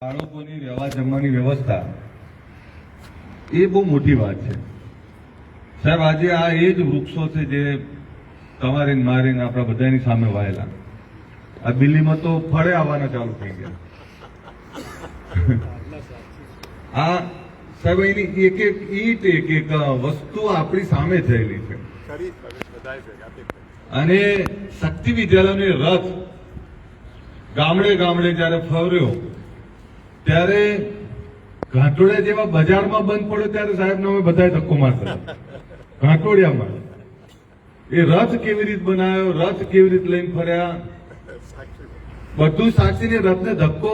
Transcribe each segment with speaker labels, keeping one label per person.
Speaker 1: બાળકોની રહેવા જમવાની વ્યવસ્થા એ બહુ મોટી વાત છે સાહેબ. આજે આ એ જ વૃક્ષો છે જે તમારે મારીને આપણા બધાની સામે વાયેલા. આ દિલ્હીમાં તો ફળે આવવાના ચાલુ થઈ ગયા. આ સાહેબ એની એક એક ઈંટ એક એક વસ્તુ આપણી સામે થયેલી છે. અને શક્તિ વિદ્યાલયની રથ ગામડે ગામડે જયારે ફર્યો ત્યારે ઘાટોડિયા જેવા બજારમાં બંધ પડ્યો ત્યારે સાહેબ અમે બધા ધક્કો મારતા ઘાટોડિયામાં. એ રથ કેવી રીતે બનાવ્યો, રથ કેવી રીતે લઈને ફર્યા, બધું સાક્ષીને રથને ધક્કો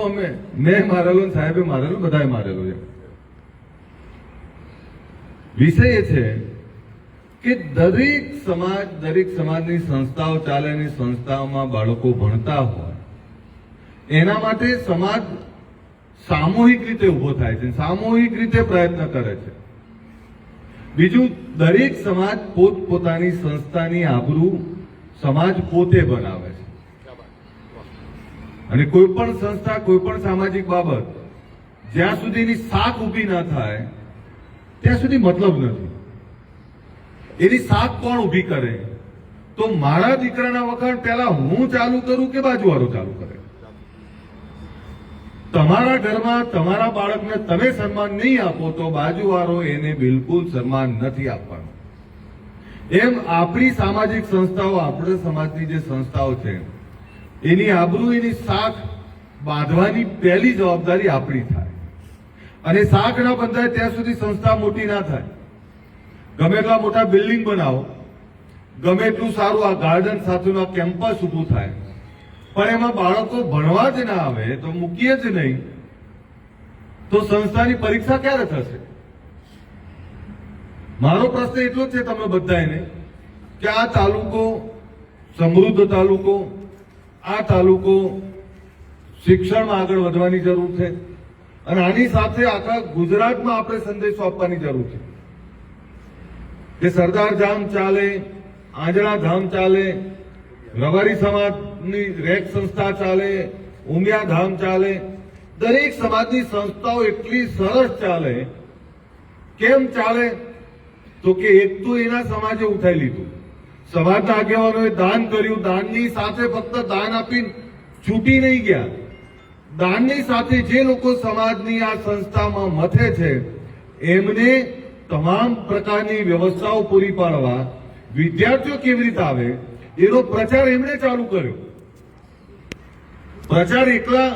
Speaker 1: મેં મારેલો, સાહેબે મારેલો, બધાએ મારેલો છે. વિષય એ છે કે દરેક સમાજની સંસ્થાઓ ચાલે, એની સંસ્થાઓમાં બાળકો ભણતા હોય એના માટે સમાજ સામૂહિક રીતે ઉભો થાય છે, સામૂહિક રીતે પ્રયત્ન કરે છે. બીજું, દરેક સમાજ પોતપોતાની સંસ્થાની આબરૂ સમાજ પોતે બનાવે છે. અને કોઈ પણ સંસ્થા, કોઈ પણ સામાજિક બાબત જ્યાં સુધીની શાખ ઊભી ના થાય ત્યાં સુધી મતલબ નથી. એની શાખ કોણ ઊભી કરે? તો મારા દીકરાના વખાણ પહેલા હું ચાલુ કરું કે બાજુવાળો ચાલુ કરે? તમારા ઘરમાં તમારા બાળકને તમે સન્માન નહીં આપો તો બાજુવાળો એને બિલકુલ સન્માન નથી આપવાનું. એમ આપણી સામાજિક સંસ્થાઓ, આપણા સમાજની જે સંસ્થાઓ છે એની આબરૂ, એની શાખ બાંધવાની પહેલી જવાબદારી આપણી થાય. અને શાખ ના બંધાય ત્યાં સુધી સંસ્થા મોટી ના થાય. ગમે એટલા મોટા બિલ્ડિંગ બનાવો, ગમે એટલું સારું આ ગાર્ડન સાથેનું કેમ્પસ ઉભું થાય, પણ એમાં બાળકો ભણવા જ ના આવે તો મૂકીએ જ નહીં તો સંસ્થાની પરીક્ષા ક્યારે થશે? મારો પ્રશ્ન એટલો જ છે તમે બધાને કે આ તાલુકો સમૃદ્ધ તાલુકો, આ તાલુકો શિક્ષણમાં આગળ વધવાની જરૂર છે. અને આની સાથે આખા ગુજરાતમાં આપણે સંદેશો આપવાની જરૂર છે કે સરદાર ધામ ચાલે, આંજણા ધામ ચાલે, રબારી સમાજની રેક સંસ્થા ચાલે, ઉમિયા ધામ ચાલે. દરેક સમાજની સંસ્થાઓ એટલી સરસ ચાલે. કેમ ચાલે? તો કે એક તો એના સમાજે ઉઠાઈ લીધું, સમાજના આગેવાનોએ દાન કર્યું, દાનની સાથે ફક્ત દાન આપીને છૂટી નહીં ગયા, દાનની સાથે જે લોકો સમાજની આ સંસ્થામાં મથે છે એમને તમામ પ્રકારની વ્યવસ્થાઓ પૂરી પાડવા, વિદ્યાર્થીઓ કેવી રીતે આવે એનો પ્રચાર એમણે ચાલુ કર્યો. પ્રચાર એકલા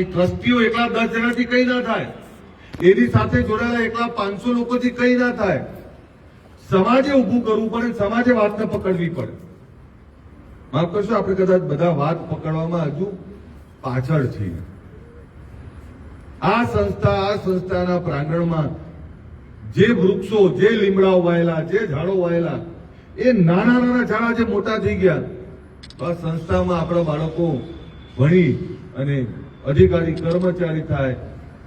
Speaker 1: ટ્રસ્ટીઓ એકલા 10 જણાથી કઈ ના થાય, એની સાથે જોડાયેલા એકલા 500 લોકોથી કઈ ના થાય. સમાજે ઉભું કરવું પડે, સમાજે વાતને પકડવી પડે. માફ કરશો, આપણે કદાચ બધા વાત પકડવામાં હજુ પાછળ છીએ. આ સંસ્થાના પ્રાંગણમાં જે વૃક્ષો, જે લીમડાઓ વાયેલા, જે ઝાડો વાયેલા, એ નાના નાના ઝાડા જે મોટા થઈ ગયા, બસ સંસ્થામાં આપણા બાળકો ભણી અને અધિકારી કર્મચારી થાય,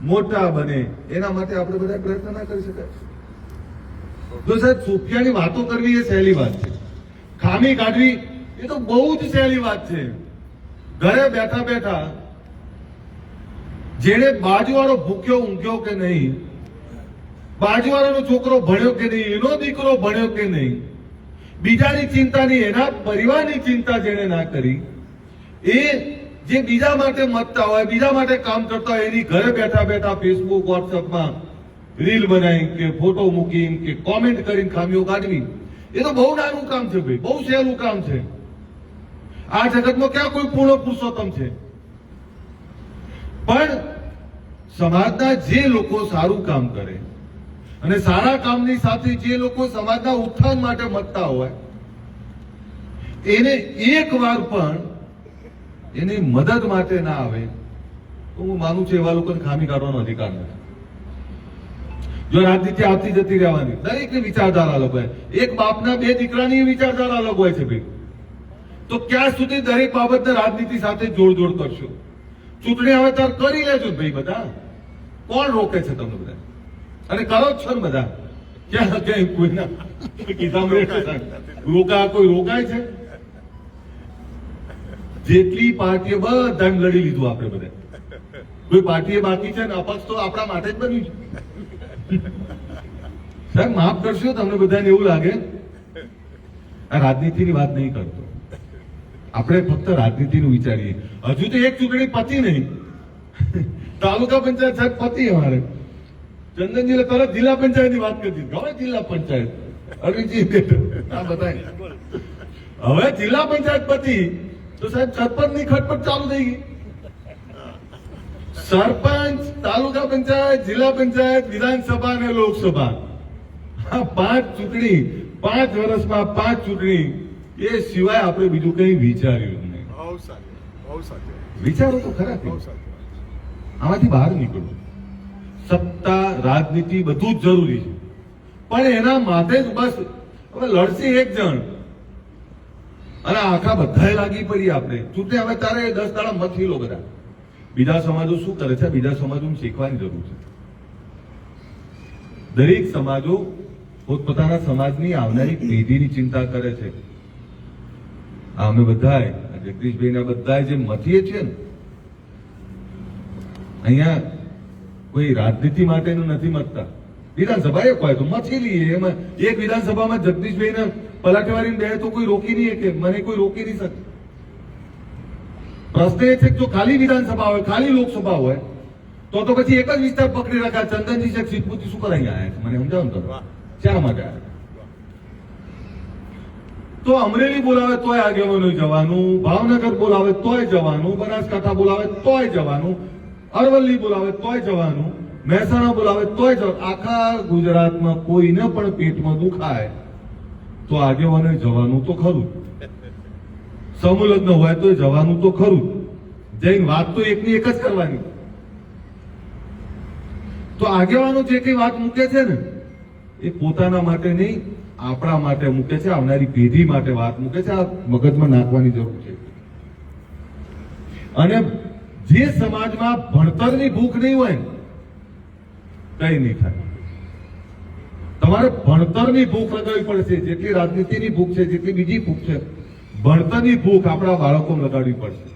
Speaker 1: મોટા બને, એના માટે આપણે બધા પ્રયત્ન ના કરી શકાય? તો સાહેબ, સુફિયાની વાતો કરવી એ સહેલી વાત છે, ખામી કાઢવી એ તો બહુ જ સહેલી વાત છે. ઘરે બેઠા બેઠા જેને બાજુવાળો ભૂખ્યો ઊંઘ્યો કે નહીં, બાજુવાળાનો છોકરો ભણ્યો કે નહીં, એનો દીકરો ભણ્યો કે નહીં, બીજાની ચિંતા નહીં, એના પરિવારની ચિંતા જેને ના કરી, એ જે બીજા માટે મતતા હોય, બીજા માટે કામ કરતા હોય, એની ઘરે બેઠા બેઠા ફેસબુક, વોટ્સઅપમાં રીલ બનાવી કે ફોટો મૂકી કે કોમેન્ટ કરીને ખામીઓ કાઢવી, એ તો બહુ નાનું કામ છે ભાઈ, બહુ સહેલું કામ છે. આ જગતમાં ક્યાં કોઈ પૂર્ણ પુરુષોત્તમ છે? પણ સમાજના જે લોકો સારું કામ કરે અને સારા કામની સાથે જે લોકો સમાજના ઉત્થાન માટે મતતા હોય એને એક વાર પણ એની મદદ માટે ના આવે તો હું માનું છું એવા લોકોને ખામી કાઢવાનો અધિકાર નથી. જો રાજનીતિ આવતી જતી રહેવાની, દરેકની વિચારધારા અલગ હોય, એક બાપના 2 દીકરાની વિચારધારા અલગ હોય છે ભાઈ, તો ક્યાં સુધી દરેક બાબતને રાજનીતિ સાથે જોડ કરશો? ચૂંટણી આવે ત્યારે કરી લેજો ભાઈ બધા, કોણ રોકે છે તમને બધા? અને કરો જ છો ને બધા, ક્યાં ક્યાંય કોઈના કોઈ રોકાય છે? જેટલી પાર્ટીઓ બધા લડી લીધું આપણે બધા, કોઈ પાર્ટીએ બાકી છે ને અપક્ષ તો આપણા માટે જ બન્યું છે. સાહેબ માફ કરશો, તમને બધાને એવું લાગે આ રાજનીતિની વાત નહીં કરતો, આપણે ફક્ત રાજનીતિનું વિચારીએ. હજુ તો એક ચૂંટણી પતી નહીં, તાલુકા પંચાયત સાહેબ પતી અમારે. ચંદનજીને તરત જિલ્લા પંચાયતની વાત કરી દીધી. હવે જિલ્લા પંચાયત અરવિંદજી આ બધાય હવે જિલ્લા પંચાયત પતી તો સાહેબ સરપંચની ખટપટ ચાલુ થઈ ગઈ. સરપંચ, તાલુકા પંચાયત, જિલ્લા પંચાયત, વિધાનસભા અને લોકસભા, આ 5 ચૂંટણી, 5 વર્ષમાં 5 ચૂંટણી, એ સિવાય આપણે બીજું કઈ વિચાર્યું નહીં. વિચારો તો ખરા. આમાંથી બહાર નીકળવું, સત્તા, રાજનીતિ બધું જ જરૂરી છે, પણ એના માટે જ બસ હવે લડશે એક જણ અને આખા બધાએ લાગી પડી આપણે ચૂંટણી. હવે તારે 10 દાડા મથી લો બધા. બીજા સમાજો શું કરે છે? બીજા સમાજો શીખવાની જરૂર છે. દરેક સમાજો પોતપોતાના સમાજની આવનારી પેઢીની ચિંતા કરે છે. અમે બધાએ જગદીશભાઈ બધાએ જે મથીએ છીએ ને, અહીંયા કોઈ રાજનીતિ માટેનું નથી મતતા. વિધાનસભા એક હોય તો મથી લઈએ. એમાં એક વિધાનસભામાં જગદીશભાઈને પલાટવાળી બે તો કોઈ રોકી નહીં કે મને કોઈ રોકી નહીં શકે. પ્રશ્ન એ છે કે જો ખાલી વિધાનસભા હોય, ખાલી લોકસભા હોય તો પછી એક જ વિસ્તાર પકડી રાખ્યા. ચંદનજી છે સિદ્ધપુરથી શું કરાઈ આવ્યા છે? મને સમજાવો ને તમે શા માટે આવ્યા? તો અમરેલી બોલાવે તોય આગેવાનો જવાનું, ભાવનગર બોલાવે તોય જવાનું, બનાસકાંઠા બોલાવે તોય જવાનું, અરવલ્લી બોલાવે તોય જવાનું, મહેસાણા બોલાવે તોય જવાનું. આખા ગુજરાતમાં કોઈને પણ પેટમાં દુખાય તો આગેવાને જવાનું તો ખરું. સમૂહ લગ્ન હોય તો જવાનું તો ખરું. જઈને વાત તો એકની એક જ કરવાની. તો આગેવાનો જે કઈ વાત મૂકે છે ને એ પોતાના માટે નહીં, આપણા માટે મૂકે છે, આવનારી પેઢી માટે વાત મૂકે છે. આ મગજમાં નાખવાની જરૂર છે. અને જે સમાજમાં ભણતરની ભૂખ નહીં હોય ને કઈ નહીં થાય. તમારે ભણતરની ભૂખ લગાવવી પડશે. જેટલી રાજનીતિની ભૂખ છે, જેટલી બીજી ભૂખ છે, ભણતરની ભૂખ આપણા બાળકોને લગાડવી પડશે.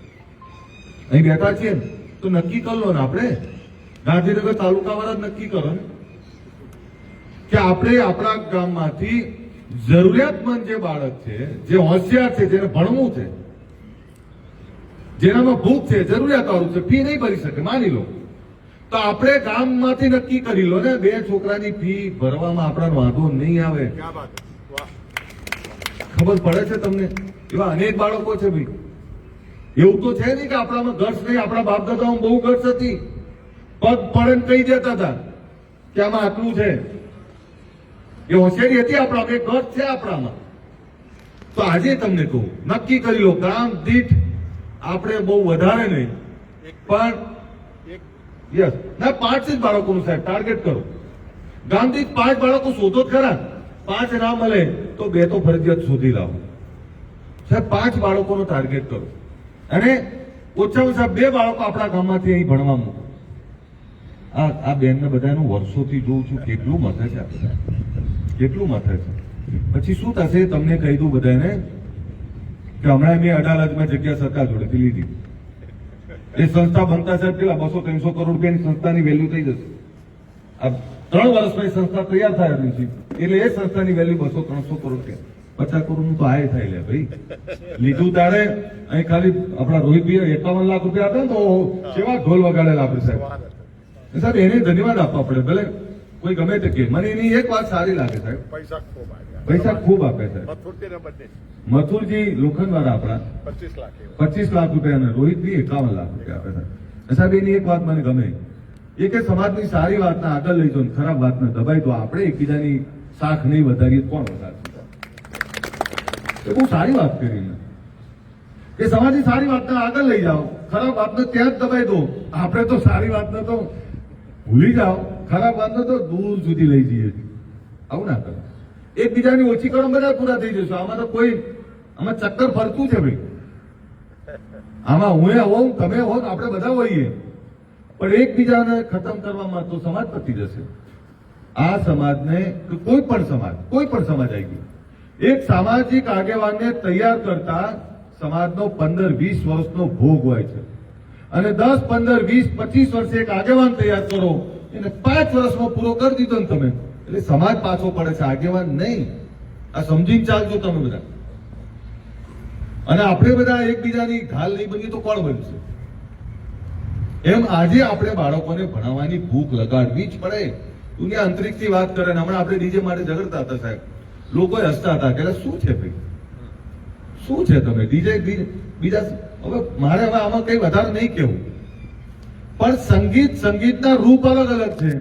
Speaker 1: અહીં બેઠા છીએ ને તો નક્કી કરી લો ને, આપણે ગાંધીનગર તાલુકા વાળા નક્કી કરો ને કે આપણે આપણા ગામમાંથી જરૂરિયાતમંદ જે બાળક છે, જે હોશિયાર છે, જેને ભણવું છે, જેનામાં ભૂખ છે, જરૂરિયાત વાળું છે, ફી નહીં ભરી શકે માની લો, તો આપણે ગામમાંથી નક્કી કરી લો ને 2 છોકરાની ફી ભરવામાં આપણા વાંધો નહીં આવે. ખબર પડે છે તમને? એવા અનેક બાળકો છે ભાઈ. એવું તો છે નહીં કે આપણામાં ગર્સ નહીં. આપણા બાપ દાદામાં બહુ ગર્સ હતી. પગ પડે કહી દેતા હતા કે આમાં આટલું છે. એ હોશિયારી હતી આપણામાં, એ ગર્સ છે આપણામાં. તો આજે તમને કહું, નક્કી કરી લો ગામ દીઠ આપણે બહુ વધારે નહીં પણ યસ ના 5 જ બાળકોનું સાહેબ ટાર્ગેટ કરો. ગામ દીઠ 5 બાળકો શોધો જ ખરા. 5 ના મળે તો 2 તો ફરજિયાત શોધી લાવો સાહેબ. 5 બાળકોનો ટાર્ગેટ કરો અને ઓછામાં ઓછા 2 બાળકો આપણા ગામમાંથી અહીં ભણવા મૂકો. આ બેનને બધાનું વર્ષોથી જોઉં છું કેટલું મથે છે, કેટલું મથે છે. પછી શું થશે તમને કહી દઉં બધાને કે હમણાં મેં અડાલજમાં જગ્યા સરકાર જોડેથી લીધી. એ સંસ્થા બનતા સાહેબ કેટલા 200-300 કરોડ રૂપિયાની સંસ્થાની વેલ્યુ થઈ જશે. આ 3 વર્ષમાં સંસ્થા તૈયાર થાય છે એટલે એ સંસ્થાની વેલ્યુ 200-300 કરોડ રૂપિયા. 50 કરોડનું તો આય થાય લે ભાઈ. લીધું તારે અહીં ખાલી આપણા રોહિતભાઈ 51 લાખ રૂપિયા હતા ને તો કેવા ઢોલ વગાડેલા આપણે સાહેબ. સાહેબ એને ધન્યવાદ આપવા પડે. ભલે કોઈ ગમે તે કે મને એની એક વાત સારી લાગે સાહેબ, પૈસા ખૂબ આપે સાહેબ. મથુરજી લોખંડવાળા આપણા 25 લાખ રૂપિયા અને રોહિતભાઈ 51 લાખ રૂપિયા આપે સાહેબ. સાહેબ એની એક વાત મને ગમે એ કે સમાજની સારી વાતને આગળ લઈ જાઓ, ખરાબ વાતને દબાઈ દો. આપણે એકબીજાની શાખ નહીં વધારીએ કોણ વધારશે? એ બહુ સારી વાત કરી કે સમાજની સારી વાતને આગળ લઈ જાઓ, ખરાબ વાતને ત્યાં જ દબાઈ દો. આપણે તો સારી વાતને તો ભૂલી જાઓ, ખરાબ વાતને તો દૂર સુધી લઈ જઈએ. આવું ના કરો. એકબીજાની ઓછી કરો, બધા પૂરા થઈ જશો. આમાં તો કોઈ આમાં ચક્કર ફરતું છે ભાઈ. આમાં હું હોઉં, તમે હો, આપણે બધા હોઈએ, પણ એકબીજાને ખતમ કરવામાં તો સમાજ પતી જશે. આ સમાજને કોઈ પણ સમાજ આવી ગયો, એક સામાજિક આગેવાનને તૈયાર કરતા સમાજનો 15-20 વર્ષનો ભોગ હોય છે. અને 10, 15, 20, 25 વર્ષે એક આગેવાન તૈયાર કરો, એને 5 વર્ષમાં પૂરો કરી દીધો ને તમે, એટલે સમાજ પાછો પડે છે, આગેવાન નહીં. આ સમજીને ચાલજો તમે બધા. અને આપણે બધા એકબીજાની ઘાલ નહીં બનીએ તો કોણ બનશે? એમ આજે આપણે બાળકોને ભણાવવાની ભૂખ લગાડવી જ પડે. દુનિયા અંતરિક્ષની વાત કરે ને હમણાં આપણે ડીજે માટે ઝઘડતા હતા સાહેબ, લોકો હસતા હતા કે શું છે ભાઈ, શું છે તમે ડીજે બીજા. હવે મારે હવે આમાં કઈ વધારે નહીં કેવું, પણ સંગીતના રૂપ અલગ અલગ છે.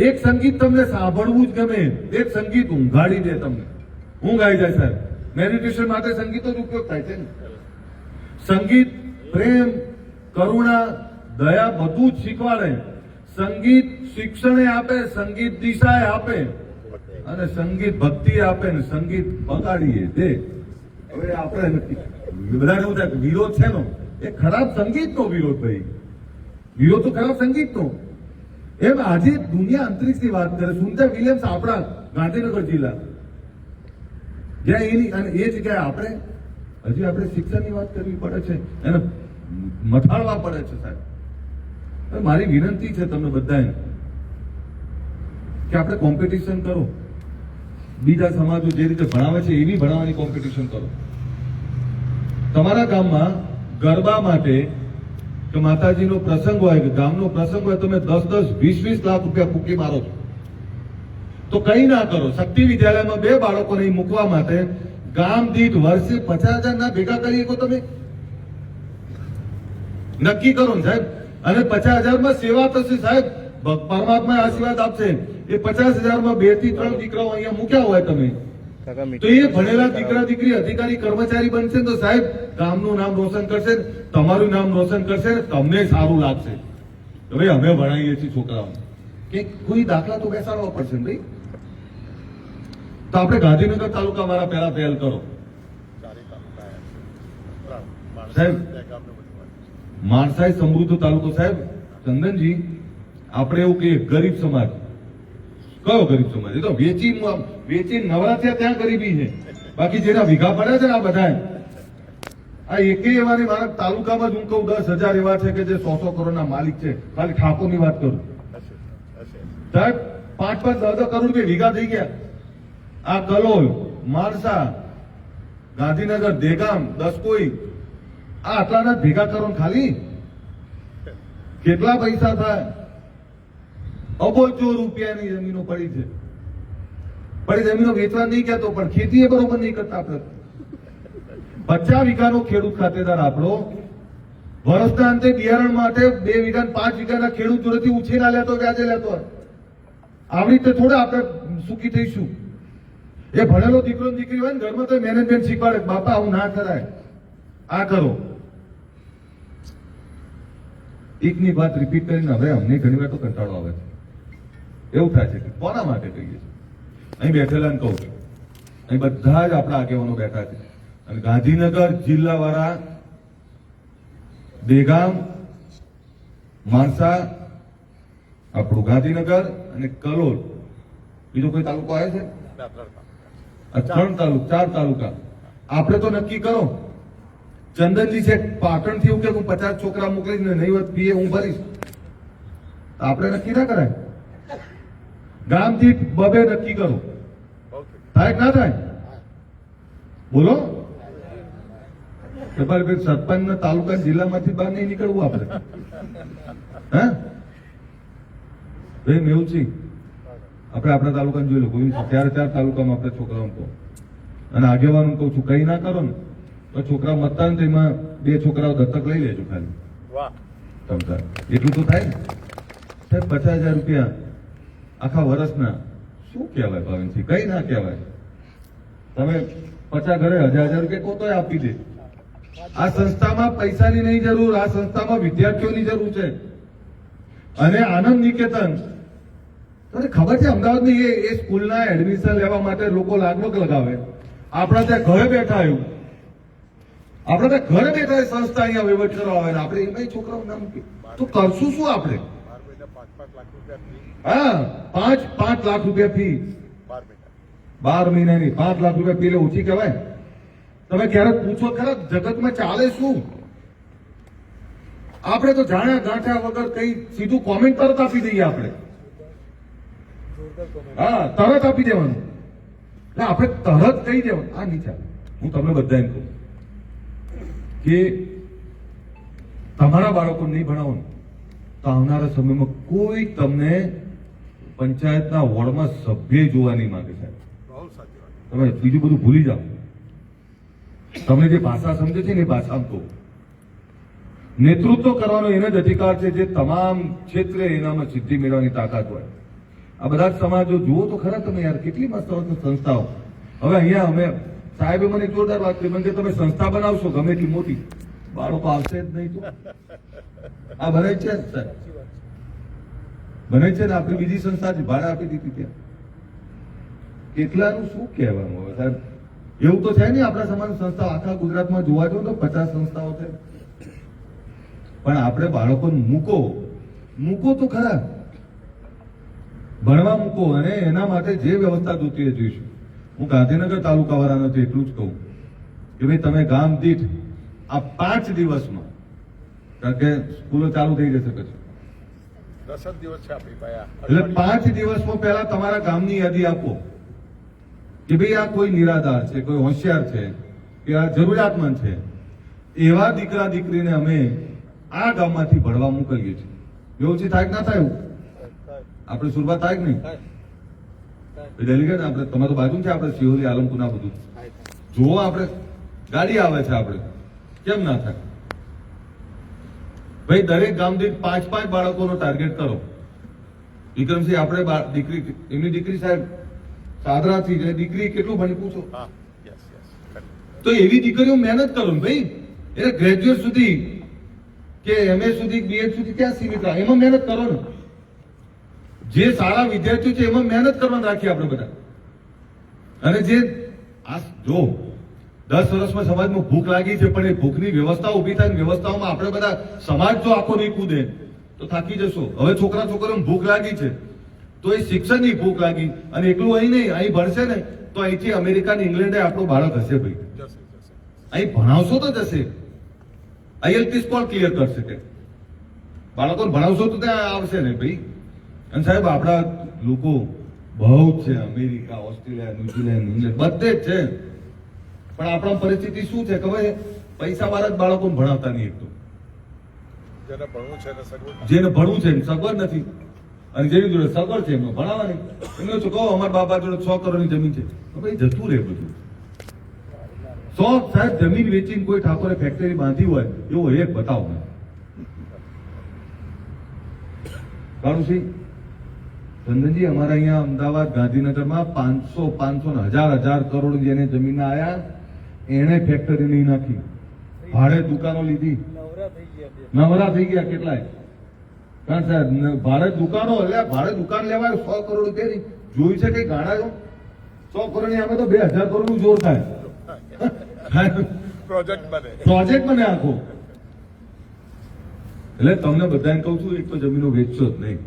Speaker 1: એક સંગીત તમને સાંભળવું જ ગમે, એક સંગીત ઊંઘાડી દે તમને, ઊંઘ આવી જાય સાહેબ. મેડિટેશન માટે સંગીતનો જ ઉપયોગ થાય છે ને. સંગીત પ્રેમ, કરુણા, દયા બધું જ શીખવાડે. સંગીત શિક્ષણ આપે, સંગીત દિશા આપે, અને સંગીત ભક્તિ આપે ને સંગીત બગાડીએ દે. હવે આપણે બધાને એવું થાય વિરોધ છે નો, એ ખરાબ સંગીતનો વિરોધ ભાઈ, વિરોધ તો ખરાબ સંગીતનો. એમ આજે દુનિયા અંતરિક્ષની વાત કરે. સુનિતા વિલિયમ્સ આપણા ગાંધીનગર જિલ્લા, જ્યાં એની અને એ જગ્યાએ આપણે હજી આપણે શિક્ષણની વાત કરવી પડે છે, એને મથાળવા પડે છે સાહેબ. મારી વિનંતી છે તમને બધાને કે આપણે કોમ્પિટિશન કરો, બીજા સમાજો જે રીતે ભણાવે છે એવી ભણાવવાની કોમ્પિટિશન કરો. તમારા ગામમાં ગરબા માટે કે માતાજીનો પ્રસંગ હોય કે ગામનો પ્રસંગ હોય, તમે 10-10, 20-20 લાખ રૂપિયા ફૂંકી મારો છો, તો કઈ ના કરો. શક્તિ વિદ્યાલયમાં 2 બાળકોને મૂકવા માટે ગામ દીઠ વર્ષે 50,000 ના ભેગા કરી શકો તમે? નક્કી કરો ને સાહેબ. અને 50,000 માં સેવા થશે સાહેબ, પરમાત્મા આશીર્વાદ આપશે. એ 50,000 માં 2 થી 3 દીકરાઓ અહીંયા મૂક્યા હોય તમે, તો એ ભણેલા દીકરા દીકરી અધિકારી કર્મચારી બનશે તો સાહેબ ગામનું નામ રોશન કરશે, તમારું નામ રોશન કરશે, તમને સારું લાગશે. હવે અમે ભણાવીએ છીએ છોકરાઓને, કે કોઈ દાખલા તો બેસાડવા પડશે ભાઈ. તો આપણે ગાંધીનગર તાલુકા વાળા પહેલા પહેલ કરો સાહેબ. માણસાઈ સમૃદ્ધ તાલુકો સાહેબ. ચંદનજી, આપણે એવું કહીએ ગરીબ સમાજ. કયો ગરીબ સમાજ? એ તો વેચી નવરાત્યા ત્યાં ગરીબી છે, બાકી જેના વીઘા પડ્યા છે ને આ બધા, આ એકે એવા નહીં. મારા તાલુકામાં જ હું કહું 10,000 એવા છે કે જે 100 કરોડના માલિક છે. ખાલી ઠાકોરની વાત કરું સાહેબ, 5-5, 10 કરોડ રૂપિયા વીઘા થઈ ગયા. આ કલોલ, માણસા, ગાંધીનગર, દેગામ, દસકોઈ, આ આટલાના ભેગા કરો ખાલી કેટલા પૈસા થાય? અબજો રૂપિયાની જમીનો પડી છે. પડી જમીનો વેચવા નહીં કહેતો, પણ ખેતી એ બરોબર નહીં કરતા. આપણે 50 વીઘાનો ખેડૂત ખાતેદાર આપણો વર્ષના અંતે બિયારણ માટે 2 વીઘા 5 વીઘાના ખેડૂત જોડેથી ઉછેરા લેતો, વ્યાજે લેતો હોય. આવી રીતે થોડા આપણે સુખી થઈશું. એ ભણેલો દીકરો દીકરી હોય ને ઘરમાં તો મેનેજમેન્ટ શીખવાડે, બાપા આવું ના કરાય, આ કરો. એકની વાત રિપીટ કરીને હવે અમને ઘણી વાર તો કંટાળો આવે છે. એવું થાય છે કે કોના માટે કહીએ છીએ? અહીં બેઠેલા કહું છું, અહીં બધા જ આપણા આગેવાનો બેઠા છે. અને ગાંધીનગર જિલ્લા વાળા દેગામ, માણસા, આપણું ગાંધીનગર અને કલોલ, બીજો કોઈ તાલુકો આવે છે? 3 તાલુકા, 4 તાલુકા. આપણે તો નક્કી કરો. ચંદનજી છે પાટણ થી એવું કે હું 50 છોકરા મોકલીશ ને નહીં પીએ હું ભરીશ, આપણે નક્કી ના કરાય. ગામ દીઠ 2 નક્કી કરો. થાય કે ના થાય? બોલો. સરપંચ તાલુકા જિલ્લામાંથી બહાર નહીં નીકળવું આપણે. હા ભાઈ મેવજી, આપણે આપણા તાલુકાને જોઈ લો. કોઈ 4 તાલુકામાં આપણે છોકરાઓ કહો અને આગેવાનું કહું છું, કઈ ના કરો ને તો છોકરા મતદાન એમાં 2 છોકરાઓ દત્તક લઈ લેજો ખાલી. એટલું તો થાય ને સાહેબ. 50,000 રૂપિયા આખા વર્ષના શું કહેવાય ભાવિનસિંહ? કઈ ના કહેવાય. તમે 50 ઘરે 1,000 રૂપિયા કહો તો આપી દે. આ સંસ્થામાં પૈસાની નહીં જરૂર, આ સંસ્થામાં વિદ્યાર્થીઓની જરૂર છે. અને આનંદ નિકેતન, તમને ખબર છે અમદાવાદની એ સ્કૂલના એડમિશન લેવા માટે લોકો લાગવગ લગાવે. આપણા ત્યાં ઘરે બેઠા આવ્યું, આપણે ત્યાં ઘરે બેઠા સંસ્થા અહીંયા વહીવટ કરવા આવે, આપણે એમાં છોકરાઓ ના મૂકી તો કરશું શું આપણે? હા, 5 લાખ રૂપિયા ફી 12 મહિનાની. 5 લાખ રૂપિયા ફી ઓછી કહેવાય? તમે ક્યારેક પૂછો ખરા જગતમાં ચાલે શું? આપણે તો જાણ્યા ગાંઠ્યા વગર કઈ સીધું કોમેન્ટ તરત આપી દઈએ આપણે. હા, તરત આપી દેવાનું. ના, આપણે તરત કહી દેવાનું આ નહીં ચાલે. હું તમને બધાને કહું કે તમારા બાળકો નહીં ભણાવો તો આવનારા સમયમાં કોઈ તમને પંચાયતના વોર્ડમાં સભ્ય જોવા નહીં માંગે સાહેબ. તમે બીજું બધું ભૂલી જાઓ. તમને જે ભાષા સમજે છે ને એ ભાષામાં કહો. નેતૃત્વ કરવાનો એને જ અધિકાર છે જે તમામ ક્ષેત્રે એનામાં સિદ્ધિ મેળવવાની તાકાત હોય. આ બધા જ સમાજો જુઓ તો ખરા તમે યાર, કેટલી મસ્ત સંસ્થાઓ. હવે અહીંયા અમે સાહેબે મને જોરદાર વાત કરી, મને કે તમે સંસ્થા બનાવશો ગમે એટલી મોટી, બાળકો આવશે જ નહીં. તો આ બને છે સાહેબ, બને છે ને. આપણી બીજી સંસ્થા ભાડે આપી દીધી ત્યાં. કેટલાનું શું કહેવાનું હવે સાહેબ? એવું તો છે નહીં આપણા સમાન સંસ્થા આખા ગુજરાતમાં જોવા જાવ તો 50 સંસ્થાઓ છે. પણ આપણે બાળકોને મૂકો તો ખરા, ભણવા મૂકો. અને એના માટે જે વ્યવસ્થા જોતી જોઈશું. હું ગાંધીનગર તાલુકા વાળાને તો એટલું જ કહું કે ભાઈ તમે ગામ દીઠ આ 5 દિવસમાં, કારણ કે સ્કૂલો ચાલુ થઈ જશે પછી
Speaker 2: 10 દિવસ છે આપણી પાસે,
Speaker 1: એટલે 5 દિવસમાં પહેલા તમારા ગામની યાદી આપો કે ભાઈ આ કોઈ નિરાધાર છે, કોઈ હોશિયાર છે, કે આ જરૂરિયાતમંદ છે, એવા દીકરા દીકરીને અમે આ ગામમાંથી ભણવા મોકલીએ છીએ. વ્યવસ્થિત થાય કે ના થાય? આપણે શરૂઆત થાય કે નહીં? ડેલિગેટ આપણે તમારે તો બાજુ છે, આપણે સિહોરી આલમપુરના બધું જુઓ. આપણે ગાડી આવે છે, આપણે કેમ ના થાય? ભાઈ દરેક ગામ દીઠ 5 બાળકોનો ટાર્ગેટ કરો. વિક્રમસિંહ આપણે દીકરી, એમની દીકરી સાહેબ સાદરાથી છે, દીકરી કેટલું ભણી પૂછો તો એવી દીકરીઓ મહેનત કરો ને ભાઈ. એટલે ગ્રેજ્યુએટ સુધી કે MA સુધી, BEd સુધી ક્યાં સીમિત રહે? એમાં મહેનત કરો ને. જે સારા વિદ્યાર્થીઓ છે એમાં મહેનત કરવાનું રાખીએ આપણે બધા. અને જે આ જો 10 વર્ષમાં સમાજમાં ભૂખ લાગી છે, પણ એ ભૂખની વ્યવસ્થા ઉભી થાય, વ્યવસ્થાઓમાં આપણે બધા સમાજ જો આખો નહીં કૂદે તો થાકી જશો. હવે છોકરા છોકરીઓને ભૂખ લાગી છે તો એ શિક્ષણની ભૂખ લાગી, અને એકલું અહીં નહીં, અહીં ભણશે ને તો અહીંથી અમેરિકા ને ઇંગ્લેન્ડે આપણું બાળક હશે ભાઈ. અહીં ભણાવશો તો જશે. IELTS કોણ ક્લિયર કરશે? કે બાળકોને ભણાવશો તો ત્યાં આવશે ને ભાઈ. અને સાહેબ આપણા લોકો બહુ જ છે, અમેરિકા, ઓસ્ટ્રેલિયા, ન્યુઝીલેન્ડ, ઇંગ્લેન્ડ બધે જ છે. પણ આપણા પરિસ્થિતિ શું છે ખબર? પૈસા વાળા જ બાળકોને ભણાવતા નહીં. એક તો જેને ભણવું છે એને સગવડ નથી, અને જેની જોડે સગવડ છે એમને ભણાવવાની. એમને શું કહો, અમારા બાપા જોડે 100 કરોડની જમીન છે, તો ભાઈ જતું રહે બધું. 100 સાહેબ જમીન વેચીને કોઈ ઠાકોરે ફેક્ટરી બાંધી હોય એવો એક બતાવો. કાળુસિંહ ચંદનજી, અમારા અહીંયા અમદાવાદ, ગાંધીનગરમાં 500 ને 1000 કરોડ જેને જમીન આયા, એને ફેક્ટરી નહીં નાખી, ભાડે દુકાનો લીધી, નવરા થઈ ગયા કેટલાય. કારણ સાહેબ ભાડે દુકાનો, એટલે ભાડે દુકાન લેવાય 100 કરોડ રૂપિયાની. જોયું છે કઈ ગાળાયો? 100 કરોડની અમે તો 2000 કરોડનું જોર થાય. પ્રોજેક્ટ બને આખો. એટલે તમને બધાને કહું છું, એક તો જમીનો વેચશો જ નહીં,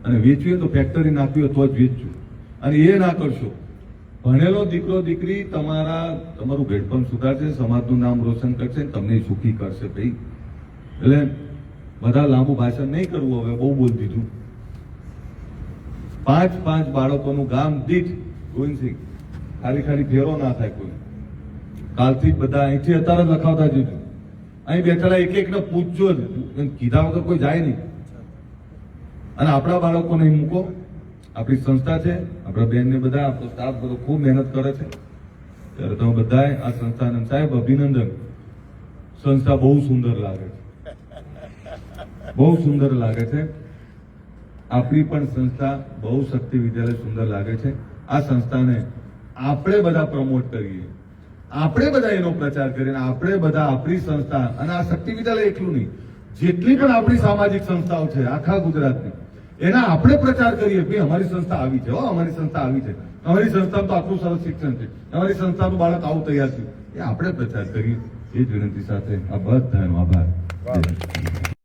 Speaker 1: અને વેચવી તો ફેક્ટરી નાખવી હોય તો જ વેચજો. અને એ ના કરશો, ભણેલો દીકરો દીકરી તમારું ઘેડપણ સુધારશે, સમાજનું નામ રોશન કરશે, તમને સુખી કરશે ભાઈ. એટલે બધા લાંબુ ભાષણ નહીં કરવું, હવે બહુ બોલ દીધું. 5 બાળકોનું ગામ દીઠ ગોવિંદસિંહ, ખાલી ફેરો ના થાય કોઈ. કાલથી જ બધા અહીંથી અત્યારે લખાવતા જજો. અહીં બેઠેલા એક ને પૂછજો જ, કીધા વગર કોઈ જાય નહીં. અને આપણા બાળકોને મૂકો. આપણી સંસ્થા છે, આપણા બેન ને બધા, આપણો સ્ટાફ બધો ખૂબ મહેનત કરે છે. ત્યારે તમે બધાએ આ સંસ્થાને સાહેબ અભિનંદન. સંસ્થા બહુ સુંદર લાગે છે, બહુ સુંદર લાગે છે. આપણી પણ સંસ્થા બહુ શક્તિ વિદ્યાલય સુંદર લાગે છે. આ સંસ્થાને આપણે બધા પ્રમોટ કરીએ, આપણે બધા એનો પ્રચાર કરીએ, આપણે બધા આપણી સંસ્થા, અને આ શક્તિ વિદ્યાલય એકલું નહીં, જેટલી પણ આપણી સામાજિક સંસ્થાઓ છે આખા ગુજરાતની, એના આપણે પ્રચાર કરીએ કે અમારી સંસ્થા આવી છે, અમારી સંસ્થા આવી છે, અમારી સંસ્થામાં તો આટલું સરસ શિક્ષણ છે, અમારી સંસ્થાનું બાળક આવું તૈયાર છે. એ આપણે પ્રચાર કરીએ. એ જ વિનંતી સાથે આ બધાનો આભાર.